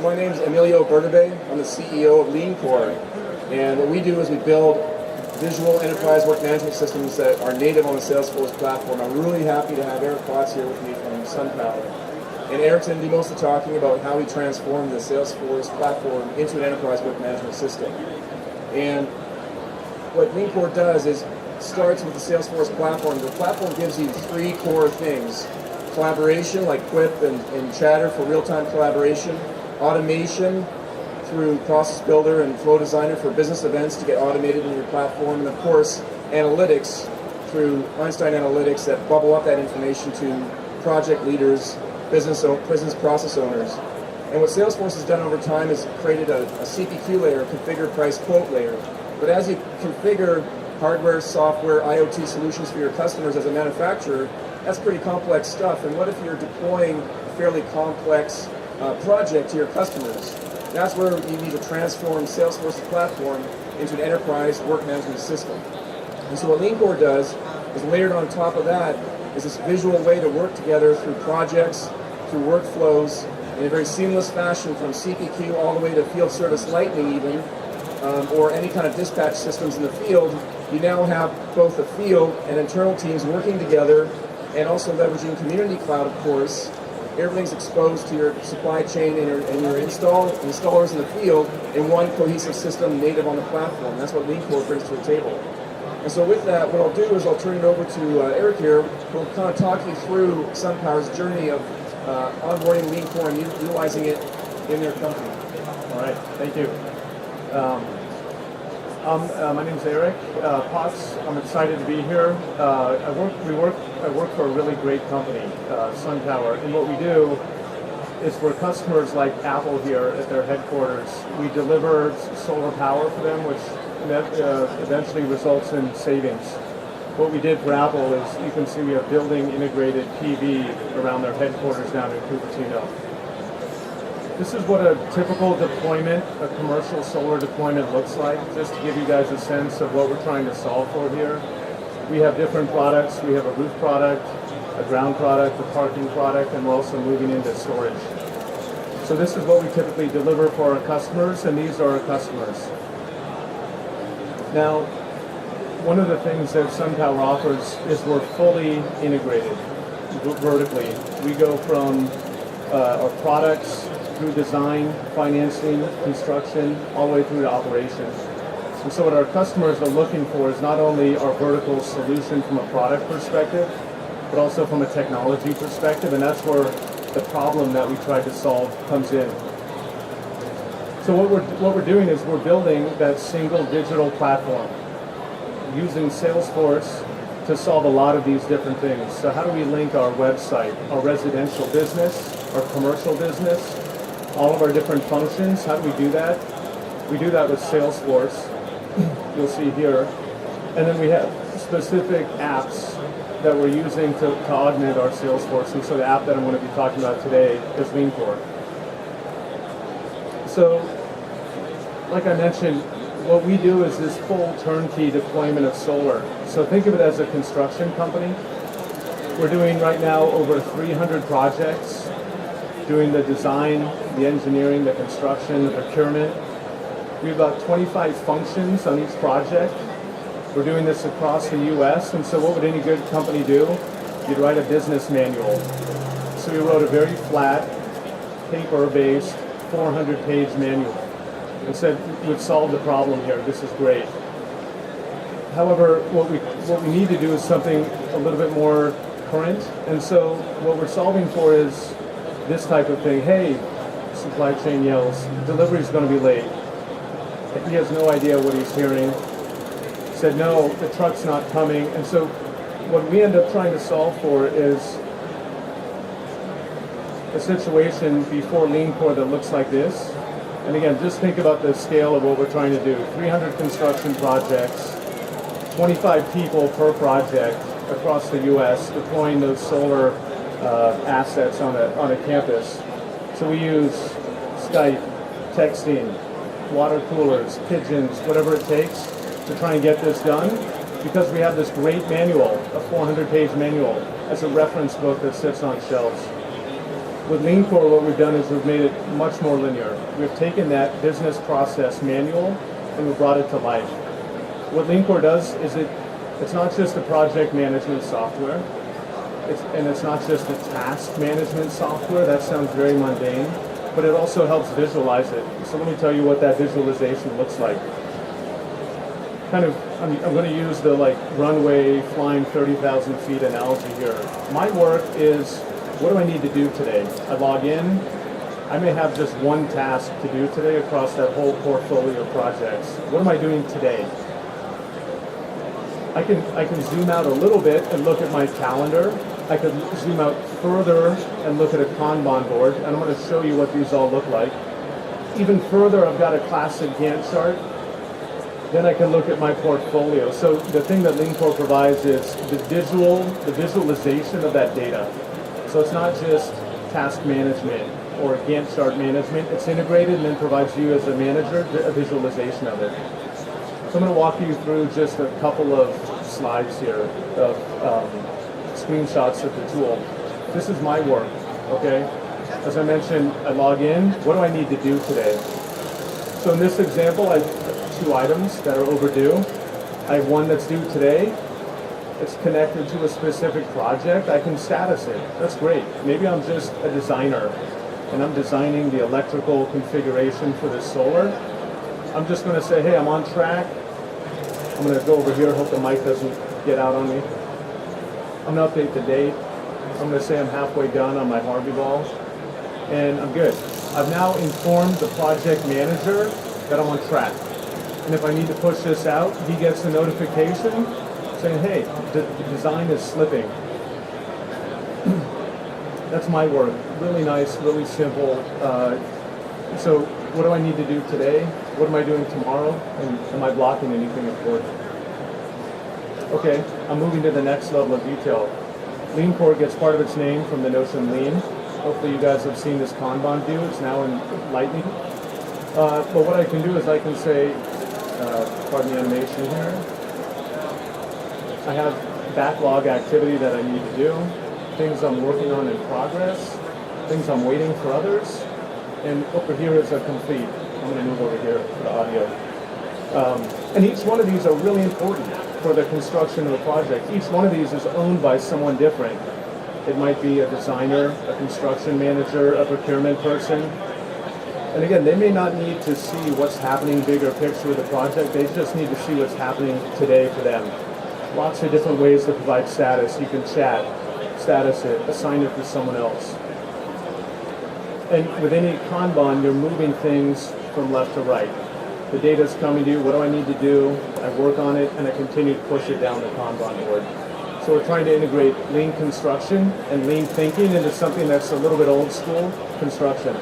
my name is Emilio Bernabe. I'm the CEO of Leankor. And what we do is we build visual enterprise work management systems that are native on the Salesforce platform. I'm really happy to have Eric Potts here with me from SunPower. And Eric's going to do most of the talking about how we transform the Salesforce platform into an enterprise work management system. And what Leankor does is starts with the Salesforce platform. The platform gives you three core things. Collaboration, like Quip and Chatter for real-time collaboration. Automation through Process Builder and Flow Designer for business events to get automated in your platform. And of course, analytics through Einstein Analytics that bubble up that information to project leaders, business process owners. And what Salesforce has done over time is created a CPQ layer, configure, price, quote layer. But as you configure hardware, software, IoT solutions for your customers as a manufacturer, that's pretty complex stuff. And what if you're deploying a fairly complex project to your customers? That's where you need to transform Salesforce platform into an enterprise work management system. And so what Leankor does is layered on top of that is this visual way to work together through projects, through workflows, in a very seamless fashion from CPQ all the way to field service lightning even, or any kind of dispatch systems in the field. You now have both the field and internal teams working together and also leveraging Community Cloud, of course. Everything's exposed to your supply chain and your installers in the field in one cohesive system native on the platform. That's what Leankor brings to the table. And so with that, what I'll do is I'll turn it over to Eric here, who will kind of talk you through SunPower's journey of onboarding Leankor and utilizing it in their company. All right, thank you. My name is Eric Potts. I'm excited to be here. I work for a really great company, SunPower, and what we do is for customers like Apple here at their headquarters, we deliver solar power for them, which eventually results in savings. What we did for Apple is, you can see we have building integrated PV around their headquarters down in Cupertino. This is what a typical deployment, a commercial solar deployment looks like, just to give you guys a sense of what we're trying to solve for here. We have different products. We have a roof product, a ground product, a parking product, and we're also moving into storage. So this is what we typically deliver for our customers, and these are our customers. Now, one of the things that SunPower offers is we're fully integrated vertically. We go from our products through design, financing, construction, all the way through to operations. And so what our customers are looking for is not only our vertical solution from a product perspective, but also from a technology perspective, and that's where the problem that we try to solve comes in. So what we're doing is we're building that single digital platform using Salesforce to solve a lot of these different things. So how do we link our website, our residential business, our commercial business, all of our different functions? How do we do that? We do that with Salesforce, you'll see here. And then we have specific apps that we're using to augment our Salesforce. And so the app that I'm going to be talking about today is Leankor. So, like I mentioned, what we do is this full turnkey deployment of solar. So think of it as a construction company. We're doing right now over 300 projects, doing the design, the engineering, the construction, the procurement. We have about 25 functions on each project. We're doing this across the US, and so what would any good company do? You'd write a business manual. So we wrote a very flat, paper-based, 400-page manual and said, we've solved the problem here, this is great. However, what we need to do is something a little bit more current, and so what we're solving for is this type of thing. Hey, supply chain yells, delivery's going to be late. He has no idea what he's hearing. Said, no, the truck's not coming. And so what we end up trying to solve for is a situation before Leankor that looks like this. And again, just think about the scale of what we're trying to do. 300 construction projects, 25 people per project across the US deploying those solar assets on a campus. So we use Skype, texting, water coolers, pigeons, whatever it takes to try and get this done, because we have this great manual, a 400-page manual, as a reference book that sits on shelves. With Leankor, what we've done is we've made it much more linear. We've taken that business process manual and we've brought it to life. What Leankor does is it's not just a project management software, it's not just a task management software. That sounds very mundane, but it also helps visualize it. So let me tell you what that visualization looks like. I'm going to use the runway flying 30,000 feet analogy here. My work is, what do I need to do today? I log in. I may have just one task to do today across that whole portfolio of projects. What am I doing today? I can zoom out a little bit and look at my calendar. I could zoom out further and look at a Kanban board, and I'm going to show you what these all look like. Even further, I've got a classic Gantt chart. Then I can look at my portfolio. So the thing that Leankor provides is the visualization of that data. So it's not just task management or Gantt chart management. It's integrated and then provides you as a manager a visualization of it. So I'm going to walk you through just a couple of slides here of screenshots of the tool. This is my work, okay? As I mentioned, I log in. What do I need to do today? So in this example, I have 2 items that are overdue. I have one that's due today. It's connected to a specific project. I can status it. That's great. Maybe I'm just a designer and I'm designing the electrical configuration for this solar. I'm just going to say, hey, I'm on track. I'm going to go over here, hope the mic doesn't get out on me. I'm going to update the date. I'm going to say I'm halfway done on my Harvey ball, and I'm good. I've now informed the project manager that I'm on track. And if I need to push this out, he gets a notification saying, hey, the design is slipping. That's my work. Really nice, really simple. So what do I need to do today? What am I doing tomorrow? And am I blocking anything important? Okay, I'm moving to the next level of detail. Leankor gets part of its name from the notion lean. Hopefully you guys have seen this Kanban view. It's now in Lightning. But what I can do is I can say, pardon the animation here. I have backlog activity that I need to do, things I'm working on in progress, things I'm waiting for others, and over here is a complete. I'm going to move over here for the audio. And each one of these are really important for the construction of the project. Each one of these is owned by someone different. It might be a designer, a construction manager, a procurement person. And again, they may not need to see what's happening bigger picture of the project. They just need to see what's happening today for them. Lots of different ways to provide status. You can chat, status it, assign it to someone else. And with any Kanban, you're moving things from left to right. The data's coming to you, what do I need to do? I work on it, and I continue to push it down the Kanban board. So we're trying to integrate lean construction and lean thinking into something that's a little bit old school, construction.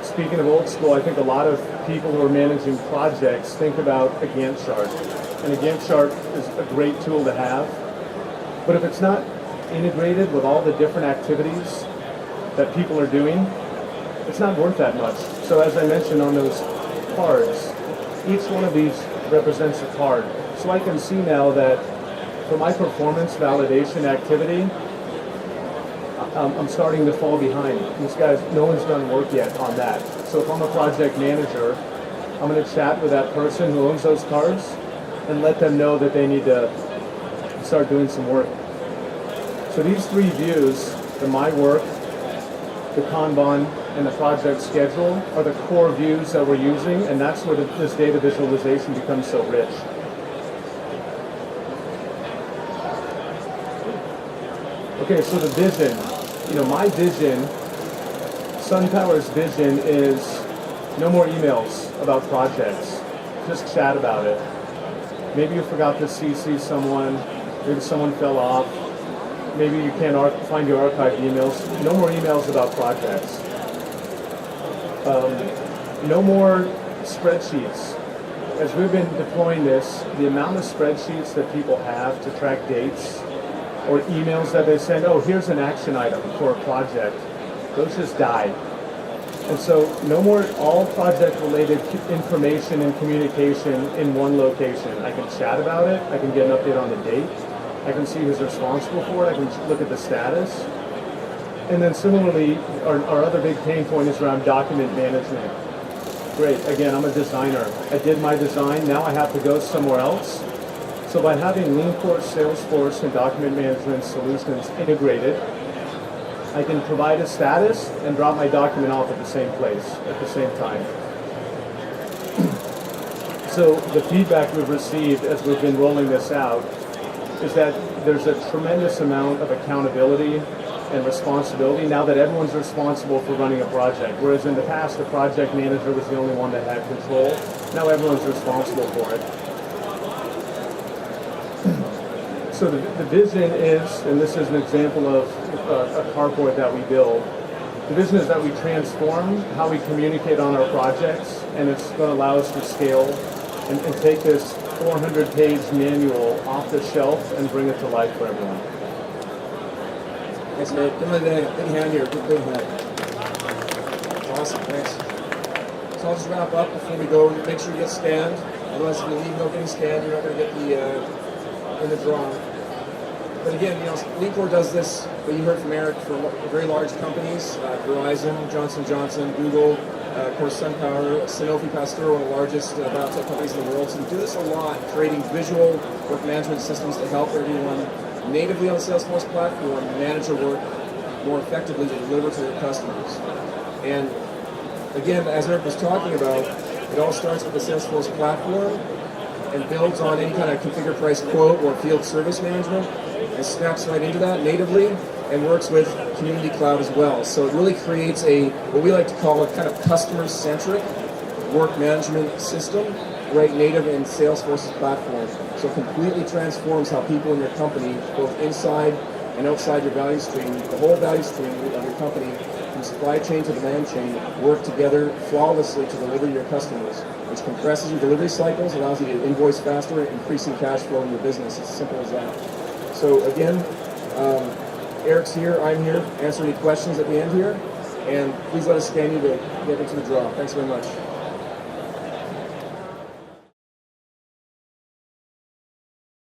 Speaking of old school, I think a lot of people who are managing projects think about a Gantt chart. And a Gantt chart is a great tool to have. But if it's not integrated with all the different activities that people are doing, it's not worth that much. So as I mentioned on those cards, each one of these represents a card. So I can see now that for my performance validation activity, I'm starting to fall behind. These guys, no one's done work yet on that. So if I'm a project manager, I'm going to chat with that person who owns those cards and let them know that they need to start doing some work. So these 3 views, the My Work, the Kanban, and the project schedule are the core views that we're using, and that's where this data visualization becomes so rich. Okay, so the vision. My vision, SunPower's vision is no more emails about projects. Just chat about it. Maybe you forgot to CC someone, maybe someone fell off, maybe you can't find your archived emails. No more emails about projects. No more spreadsheets. As we've been deploying this, the amount of spreadsheets that people have to track dates or emails that they send, oh, here's an action item for a project, those just die. And so no more all project-related information and communication in one location. I can chat about it, I can get an update on the date, I can see who's responsible for it, I can look at the status. And then similarly, our other big pain point is around document management. Great, again, I'm a designer. I did my design, now I have to go somewhere else. So by having Leankor, Salesforce, and document management solutions integrated, I can provide a status and drop my document off at the same place, at the same time. So the feedback we've received as we've been rolling this out is that there's a tremendous amount of accountability and responsibility now that everyone's responsible for running a project. Whereas in the past, the project manager was the only one that had control. Now everyone's responsible for it. So the vision is, and this is an example of a carport that we build, the vision is that we transform how we communicate on our projects, and it's going to allow us to scale and take this 400-page manual off the shelf and bring it to life for everyone. Thanks, Eric. Give me a big hand here. Big hand. Awesome. Thanks. So I'll just wrap up before we go. Make sure you get scanned. Otherwise, if you leave without getting scanned, you're not going to get the in the draw. But again, Leankor does this, what you heard from Eric, for very large companies, Verizon, Johnson & Johnson, Google, of course SunPower, Sanofi Pasteur, one of the largest biotech companies in the world. So we do this a lot, creating visual work management systems to help everyone natively on the Salesforce platform manage their work more effectively to deliver to their customers. And again, as Eric was talking about, it all starts with the Salesforce platform and builds on any kind of configure, price, quote, or field service management, and snaps right into that natively, and works with Community Cloud as well. So it really creates what we like to call a kind of customer-centric work management system, right native in Salesforce's platform. So it completely transforms how people in your company, both inside and outside your value stream, the whole value stream of your company, from supply chain to demand chain, work together flawlessly to deliver to your customers, which compresses your delivery cycles, allows you to invoice faster, increasing cash flow in your business. It's as simple as that. So again, Eric's here, I'm here, answer any questions at the end here, and please let us scan you to get into the draw. Thanks very much.